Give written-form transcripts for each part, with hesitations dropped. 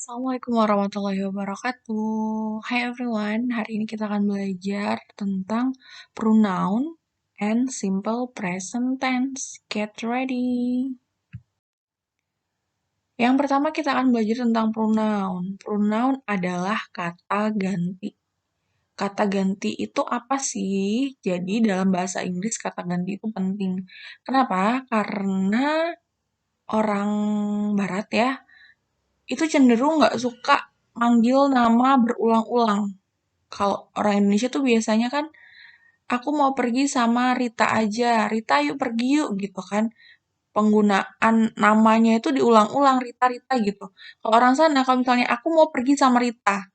Assalamualaikum warahmatullahi wabarakatuh. Hai everyone, hari ini kita akan belajar tentang pronoun and simple present tense. Get ready. Yang pertama kita akan belajar tentang pronoun. Pronoun adalah kata ganti. Kata ganti itu apa sih? Jadi dalam bahasa Inggris kata ganti itu penting. Kenapa? Karena orang Barat ya, itu cenderung nggak suka manggil nama berulang-ulang. Kalau orang Indonesia tuh biasanya kan, aku mau pergi sama Rita aja, Rita yuk pergi yuk gitu kan. Penggunaan namanya itu diulang-ulang, Rita, Rita gitu. Kalau orang sana, kalau misalnya aku mau pergi sama Rita,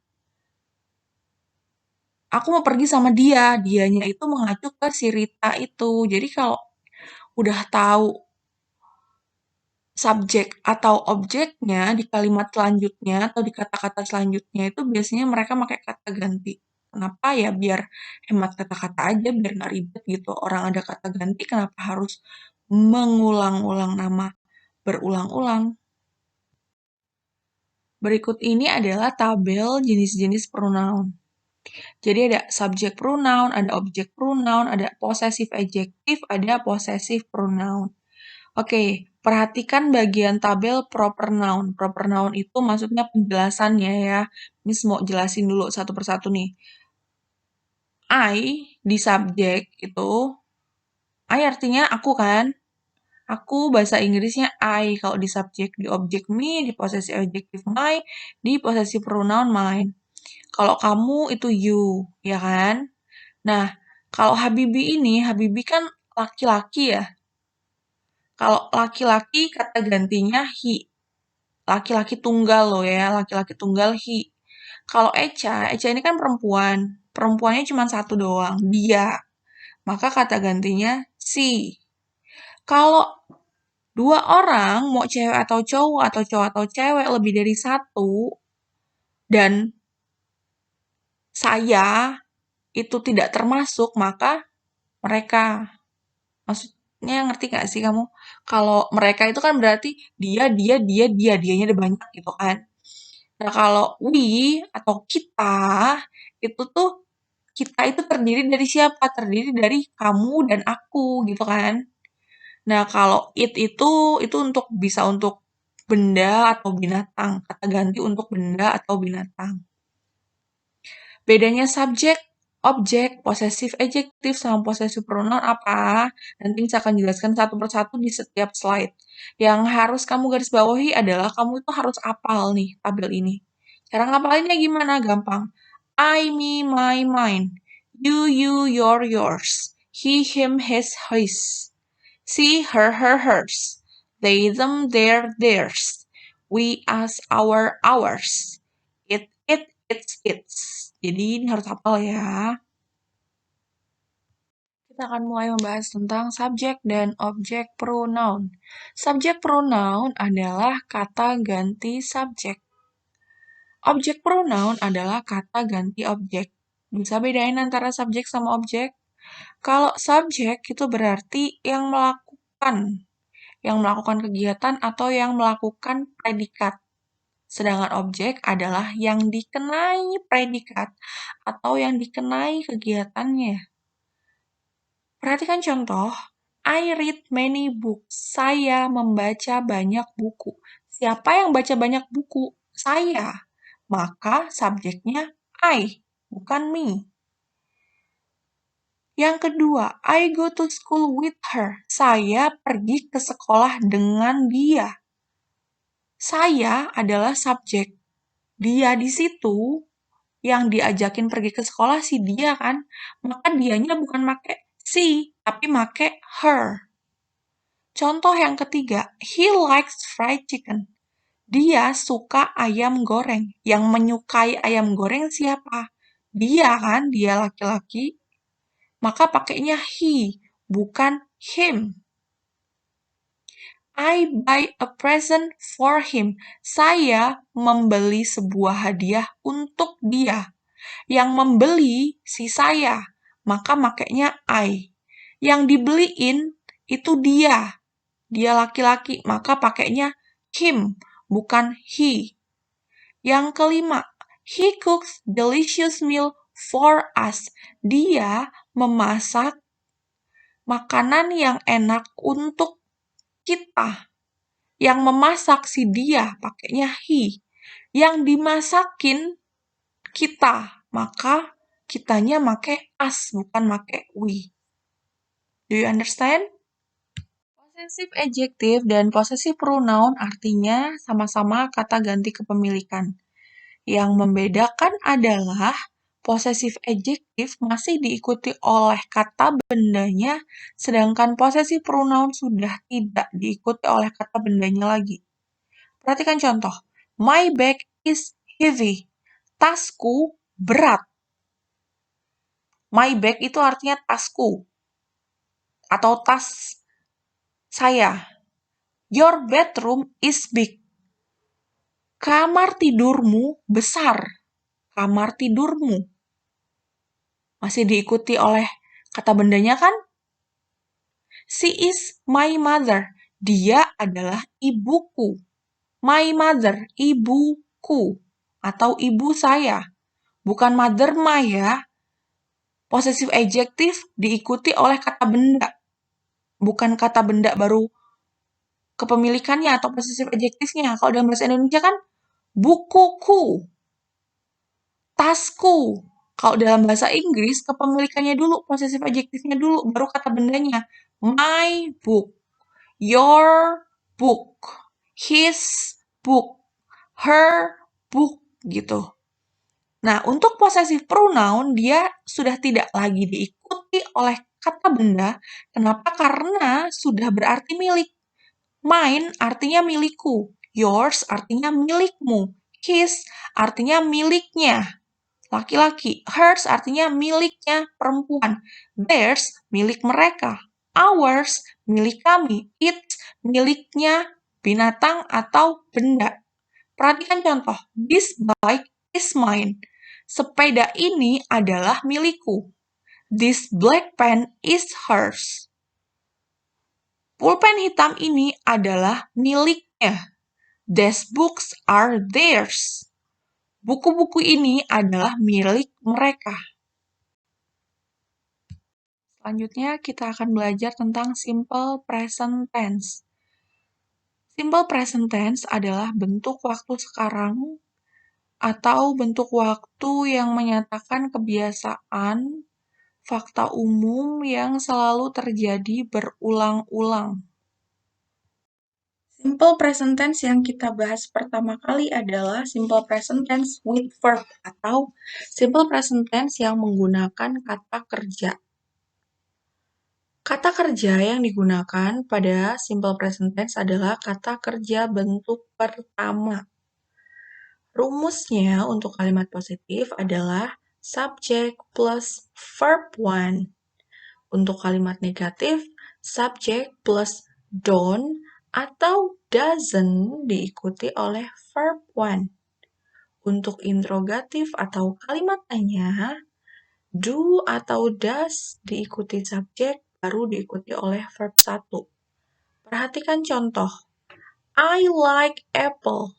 aku mau pergi sama dia, dianya itu mengacu ke si Rita itu. Jadi kalau udah tahu subjek atau objeknya di kalimat selanjutnya atau di kata-kata selanjutnya itu biasanya mereka pakai kata ganti. Kenapa ya? Biar hemat kata-kata aja, biar nggak ribet gitu. Orang ada kata ganti, kenapa harus mengulang-ulang nama berulang-ulang? Berikut ini adalah tabel jenis-jenis pronoun. Jadi ada subject pronoun, ada object pronoun, ada possessive adjective, ada possessive pronoun. Oke, perhatikan bagian tabel proper noun. Proper noun itu maksudnya penjelasannya ya. Miss mau jelasin dulu satu persatu nih. I di subjek itu, I artinya aku kan. Aku bahasa Inggrisnya I kalau di subjek, di objek me, di possessive adjective my, di possessive pronoun mine. Kalau kamu itu you, ya kan? Nah, kalau Habibi ini, Habibi kan laki-laki ya. Kalau laki-laki kata gantinya he. Laki-laki tunggal loh ya, laki-laki tunggal he. Kalau Echa, Echa ini kan perempuan. Perempuannya cuma satu doang, dia. Maka kata gantinya she. Kalau dua orang, mau cewek atau cowok atau cowok atau cewek lebih dari satu, dan saya itu tidak termasuk, maka mereka. Maksudnya ngerti gak sih kamu? Kalau mereka itu kan berarti dianya ada banyak gitu kan. Nah, kalau we atau kita itu tuh kita itu terdiri dari siapa? Terdiri dari kamu dan aku gitu kan. Nah, kalau itu untuk bisa untuk benda atau binatang. Kata ganti untuk benda atau binatang. Bedanya subjek, objek, possessive adjective, sama possessive pronoun apa? Nanti saya akan jelaskan satu persatu di setiap slide. Yang harus kamu garis bawahi adalah kamu itu harus apal nih tabel ini. Cara ngapalinnya gimana? Gampang. I, me, my, mine. You, yours. He, him, his. She, her, hers. They, them, theirs. We, us, ours. It's. Jadi ini harus hafal ya. Kita akan mulai membahas tentang subjek dan objek pronoun. Subjek pronoun adalah kata ganti subjek. Objek pronoun adalah kata ganti objek. Bisa bedain antara subjek sama objek? Kalau subjek itu berarti yang melakukan kegiatan atau yang melakukan predikat. Sedangkan objek adalah yang dikenai predikat atau yang dikenai kegiatannya. Perhatikan contoh, I read many books. Saya membaca banyak buku. Siapa yang baca banyak buku? Saya. Maka subjeknya I, bukan me. Yang kedua, I go to school with her. Saya pergi ke sekolah dengan dia. Saya adalah subjek. Dia di situ yang diajakin pergi ke sekolah si dia kan. Maka dianya bukan make si, tapi make her. Contoh yang ketiga, he likes fried chicken. Dia suka ayam goreng. Yang menyukai ayam goreng siapa? Dia kan, dia laki-laki. Maka pakainya he, bukan him. I buy a present for him. Saya membeli sebuah hadiah untuk dia. Yang membeli si saya, maka makainya I. Yang dibeliin itu dia. Dia laki-laki, maka pakainya him, bukan he. Yang kelima, he cooks delicious meal for us. Dia memasak makanan yang enak untuk kita. Yang memasak si dia, pakainya he. Yang dimasakin kita, maka kitanya make us, bukan make we. Do you understand? Possessive adjective dan possessive pronoun artinya sama-sama kata ganti kepemilikan. Yang membedakan adalah possessive adjective masih diikuti oleh kata bendanya, sedangkan possessive pronoun sudah tidak diikuti oleh kata bendanya lagi. Perhatikan contoh. My bag is heavy. Tasku berat. My bag itu artinya tasku atau tas saya. Your bedroom is big. Kamar tidurmu besar. Kamar tidurmu. Masih diikuti oleh kata bendanya kan? She is my mother. Dia adalah ibuku. My mother, ibuku. Atau ibu saya. Bukan mother my ya. Possessive adjective diikuti oleh kata benda. Bukan kata benda baru kepemilikannya atau possessive adjective-nya. Kalau dalam bahasa Indonesia kan bukuku, tasku. Kalau dalam bahasa Inggris, kepemilikannya dulu, possessive adjective-nya dulu, baru kata bendanya. My book, your book, his book, her book, gitu. Nah, untuk possessive pronoun, dia sudah tidak lagi diikuti oleh kata benda. Kenapa? Karena sudah berarti milik. Mine artinya milikku. Yours artinya milikmu. His artinya miliknya. Laki-laki. Hers artinya miliknya perempuan. Theirs milik mereka. Ours milik kami. It's miliknya binatang atau benda. Perhatikan contoh. This bike is mine. Sepeda ini adalah milikku. This black pen is hers. Pulpen hitam ini adalah miliknya. These books are theirs. Buku-buku ini adalah milik mereka. Selanjutnya kita akan belajar tentang simple present tense. Simple present tense adalah bentuk waktu sekarang atau bentuk waktu yang menyatakan kebiasaan, fakta umum yang selalu terjadi berulang-ulang. Simple present tense yang kita bahas pertama kali adalah simple present tense with verb atau simple present tense yang menggunakan kata kerja. Kata kerja yang digunakan pada simple present tense adalah kata kerja bentuk pertama. Rumusnya untuk kalimat positif adalah subject plus verb one. Untuk kalimat negatif, subject plus don't atau doesn't diikuti oleh verb one. Untuk interrogatif atau kalimat tanya, do atau does diikuti subjek baru diikuti oleh verb 1. Perhatikan contoh. I like apple.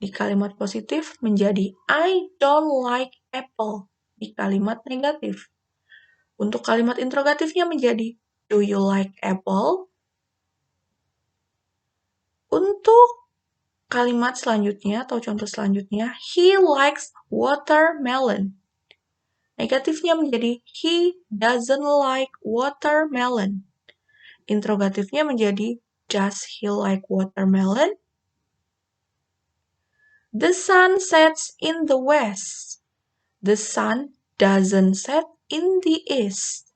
Di kalimat positif menjadi I don't like apple. Di kalimat negatif. Untuk kalimat interrogatifnya menjadi do you like apple? Untuk kalimat selanjutnya atau contoh selanjutnya, he likes watermelon. Negatifnya menjadi he doesn't like watermelon. Interrogatifnya menjadi does he like watermelon? The sun sets in the west. The sun doesn't set in the east.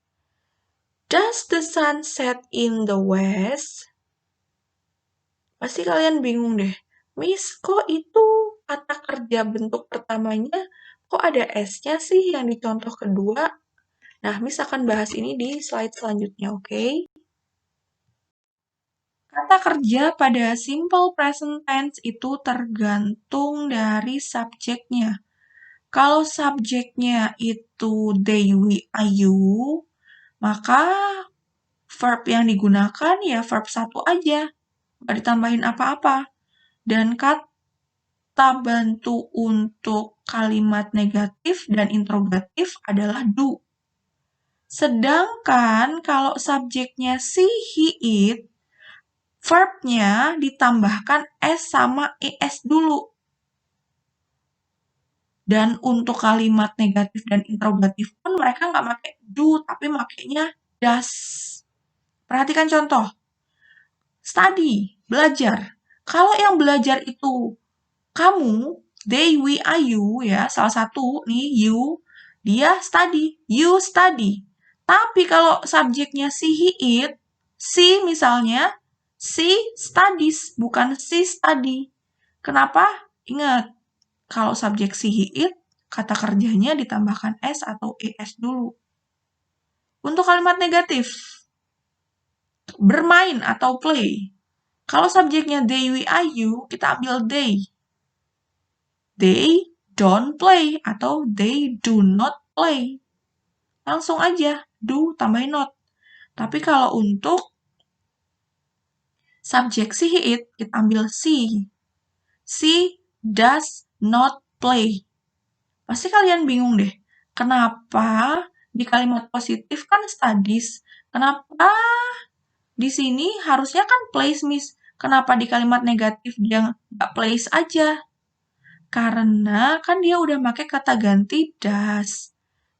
Does the sun set in the west? Pasti kalian bingung deh. Miss, kok itu kata kerja bentuk pertamanya kok ada S-nya sih yang di contoh kedua? Nah, Miss akan bahas ini di slide selanjutnya, oke? Kata kerja pada simple present tense itu tergantung dari subjeknya. Kalau subjeknya itu they, we, are, you, maka verb yang digunakan ya verb 1 aja. Nggak ditambahin apa-apa. Dan kata bantu untuk kalimat negatif dan interrogatif adalah do. Sedangkan kalau subjeknya she, he, it, verb-nya ditambahkan s sama es dulu. Dan untuk kalimat negatif dan interrogatif pun mereka nggak pakai do, tapi makainya does. Perhatikan contoh. Study, belajar. Kalau yang belajar itu kamu, they, we, I, you, ya, salah satu nih, you, dia study, you study. Tapi kalau subjeknya she, he, it, she misalnya, she studies, bukan she study. Kenapa? Ingat, kalau subjek she, he, it, kata kerjanya ditambahkan s atau es dulu. Untuk kalimat negatif, bermain atau play. Kalau subjeknya they, we, I, you, kita ambil they. They don't play atau they do not play. Langsung aja, do tambahin not. Tapi kalau untuk subjek she, he, it, kita ambil she. She does not play. Pasti kalian bingung deh, kenapa di kalimat positif kan studies, kenapa di sini harusnya kan plays, Miss. Kenapa di kalimat negatif dia nggak plays aja? Karena kan dia udah pakai kata ganti does.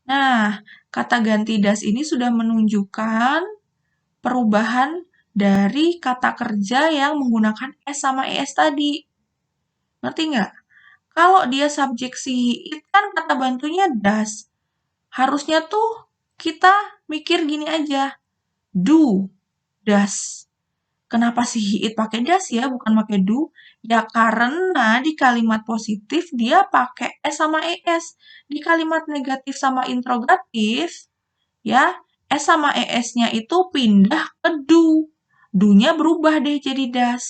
Nah, kata ganti does ini sudah menunjukkan perubahan dari kata kerja yang menggunakan s sama es tadi. Ngerti nggak? Kalau dia subjek si it kan kata bantunya does. Harusnya tuh kita mikir gini aja. Do, does. Kenapa si it pakai does ya, bukan pakai do? Ya karena di kalimat positif dia pakai s sama es. Di kalimat negatif sama interrogatif, ya, s sama es-nya itu pindah ke do. Do-nya berubah deh jadi does.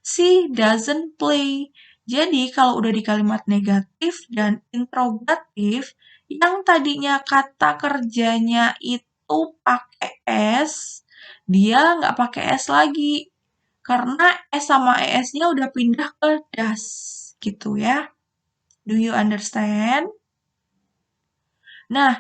She doesn't play. Jadi kalau udah di kalimat negatif dan interrogatif, yang tadinya kata kerjanya itu pakai s, dia nggak pakai s lagi. Karena s sama es-nya udah pindah ke does. Gitu ya. Do you understand? Nah,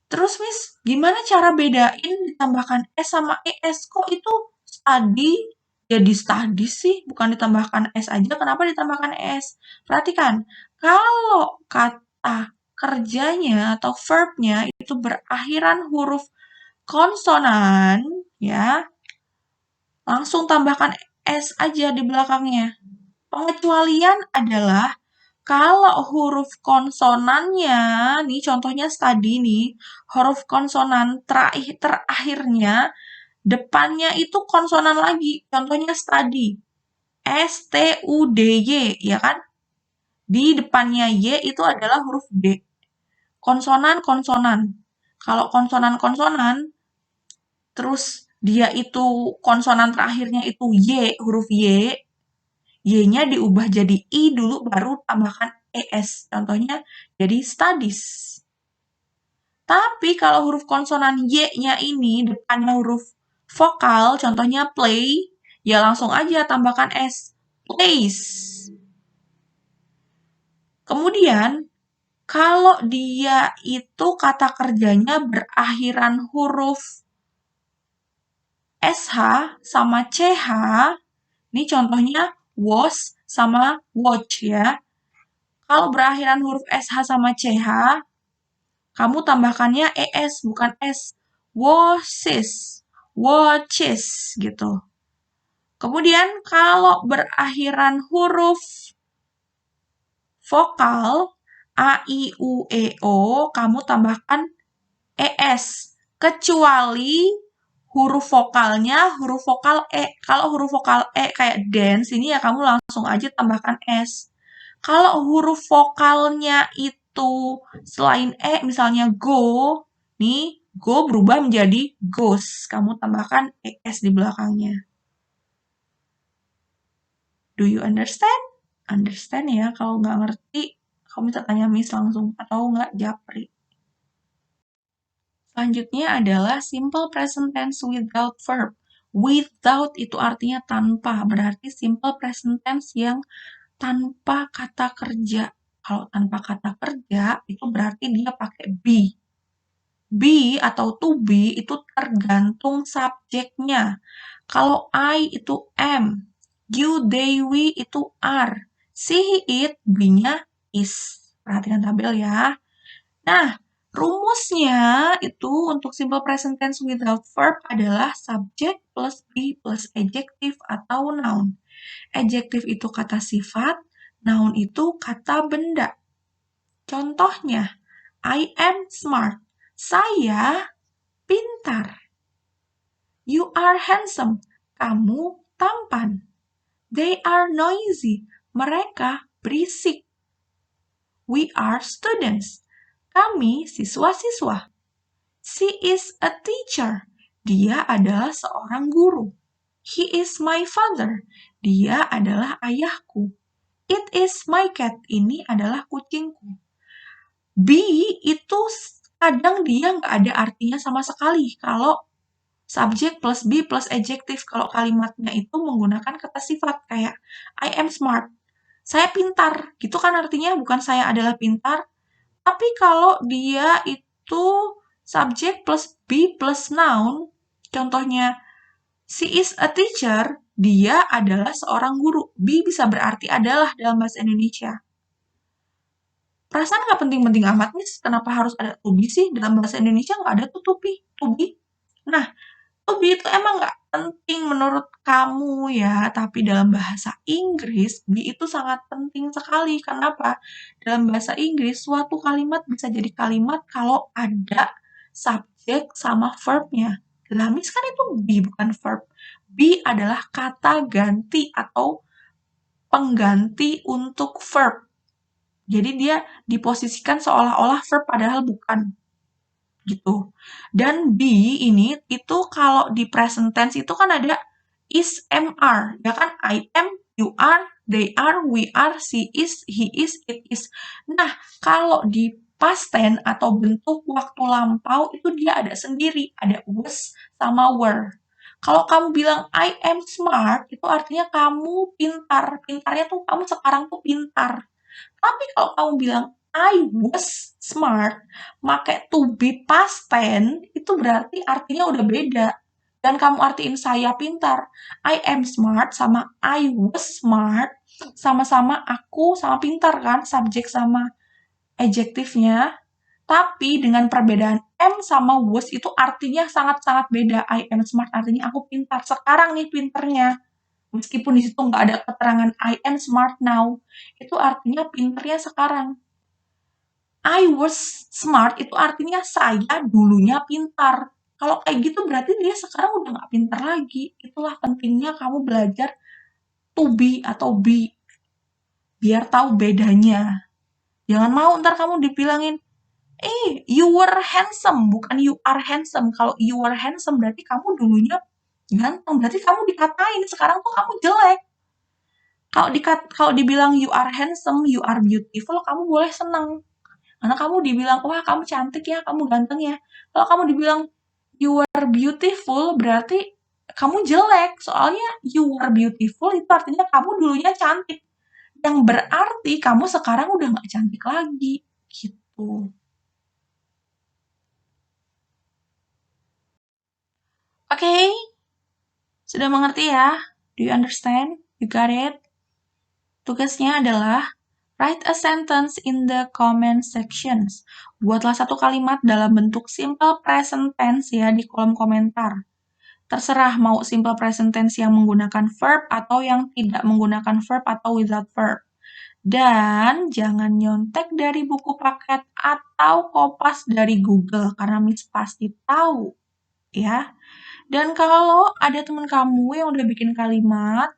terus Miss, gimana cara bedain ditambahkan s sama es? Kok itu study jadi study sih, bukan ditambahkan s aja, kenapa ditambahkan s? Perhatikan, kalau kata kerjanya atau verb-nya itu berakhiran huruf konsonan, ya, langsung tambahkan s aja di belakangnya. Pengecualian adalah kalau huruf konsonannya, nih contohnya study nih, huruf konsonan terakhirnya, depannya itu konsonan lagi, contohnya study. S-T-U-D-Y, ya kan? Di depannya Y itu adalah huruf D. Konsonan-konsonan. Kalau konsonan-konsonan, terus dia itu konsonan terakhirnya itu Y, huruf Y, Y-nya diubah jadi I dulu, baru tambahkan ES. Contohnya jadi studies. Tapi kalau huruf konsonan Y-nya ini, depannya huruf vokal, contohnya play, ya langsung aja tambahkan S. Plays. Kemudian, kalau dia itu kata kerjanya berakhiran huruf SH sama CH, ini contohnya was sama watch ya. Kalau berakhiran huruf SH sama CH, kamu tambahkannya ES, bukan S. Washes, watches, gitu. Kemudian kalau berakhiran huruf vokal, A, I, U, E, O, kamu tambahkan ES. Kecuali huruf vokalnya huruf vokal E. Kalau huruf vokal E kayak dance, ini ya kamu langsung aja tambahkan S. Kalau huruf vokalnya itu selain E, misalnya go, nih, go berubah menjadi goes. Kamu tambahkan ES di belakangnya. Do you understand? Understand ya, kalau nggak ngerti, kamu bisa tanya Miss langsung, atau nggak japri. Selanjutnya adalah simple present tense without verb. Without itu artinya tanpa, berarti simple present tense yang tanpa kata kerja. Kalau tanpa kata kerja, itu berarti dia pakai be. Be atau to be itu tergantung subjeknya. Kalau I itu am, you, they, we itu are, she, he, it, be-nya is. Perhatikan tabel ya. Nah, rumusnya itu untuk simple present tense without verb adalah subject plus be plus adjective atau noun. Adjective itu kata sifat, noun itu kata benda. Contohnya, I am smart. Saya pintar. You are handsome. Kamu tampan. They are noisy. Mereka berisik. We are students. Kami siswa-siswa. She is a teacher. Dia adalah seorang guru. He is my father. Dia adalah ayahku. It is my cat. Ini adalah kucingku. Be itu kadang dia nggak ada artinya sama sekali kalau subject plus be plus adjective. Kalau kalimatnya itu menggunakan kata sifat kayak I am smart. Saya pintar. Gitu kan artinya bukan saya adalah pintar. Tapi kalau dia itu subject plus be plus noun, contohnya she is a teacher, dia adalah seorang guru. Be bisa berarti adalah dalam bahasa Indonesia. Perasaan nggak penting-penting amat nih, kenapa harus ada to be sih? Dalam bahasa Indonesia nggak ada tuh to be. Nah, to be itu emang nggak penting menurut kamu ya, tapi dalam bahasa Inggris, be itu sangat penting sekali. Kenapa? Dalam bahasa Inggris, suatu kalimat bisa jadi kalimat kalau ada subjek sama verb-nya. Gamis kan itu be, bukan verb. Be adalah kata ganti atau pengganti untuk verb. Jadi dia diposisikan seolah-olah verb padahal bukan. Gitu. Dan be ini itu kalau di present tense itu kan ada is, am, are. Ya kan? I am, you are, they are, we are, she is, he is, it is. Nah, kalau di past tense atau bentuk waktu lampau itu dia ada sendiri. Ada was sama were. Kalau kamu bilang I am smart, itu artinya kamu pintar. Pintarnya tuh kamu sekarang tuh pintar. Tapi kalau kamu bilang I was smart, pakai to be past tense, itu berarti artinya udah beda. Dan kamu artiin saya pintar. I am smart sama I was smart, sama-sama aku sama pintar kan, subjek sama adjektifnya. Tapi dengan perbedaan am sama was itu artinya sangat-sangat beda. I am smart artinya aku pintar. Sekarang nih pinternya. Meskipun di situ nggak ada keterangan I am smart now, itu artinya pinternya sekarang. I was smart itu artinya saya dulunya pintar. Kalau kayak gitu berarti dia sekarang udah nggak pintar lagi. Itulah pentingnya kamu belajar to be atau be. Biar tahu bedanya. Jangan mau ntar kamu dibilangin, you were handsome, bukan you are handsome. Kalau you were handsome berarti kamu dulunya ganteng. Berarti kamu dikatain sekarang tuh kamu jelek. Kalau dibilang you are handsome, you are beautiful, kamu boleh senang. Karena kamu dibilang, wah kamu cantik ya, kamu ganteng ya. Kalau kamu dibilang you are beautiful, berarti kamu jelek. Soalnya you are beautiful itu artinya kamu dulunya cantik. Yang berarti kamu sekarang udah gak cantik lagi. Gitu. Oke, sudah mengerti ya? Do you understand? You got it? Tugasnya adalah write a sentence in the comment sections. Buatlah satu kalimat dalam bentuk simple present tense ya di kolom komentar. Terserah mau simple present tense yang menggunakan verb atau yang tidak menggunakan verb atau without verb. Dan jangan nyontek dari buku paket atau kopas dari Google karena Miss pasti tahu ya. Dan kalau ada teman kamu yang udah bikin kalimat,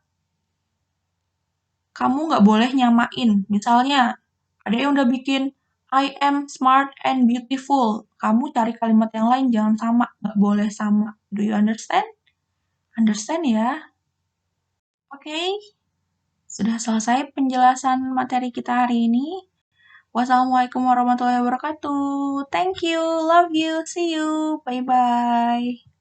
kamu nggak boleh nyamain. Misalnya, ada yang udah bikin I am smart and beautiful. Kamu cari kalimat yang lain, jangan sama. Nggak boleh sama. Do you understand? Understand ya? Oke. Sudah selesai penjelasan materi kita hari ini. Wassalamualaikum warahmatullahi wabarakatuh. Thank you. Love you. See you. Bye-bye.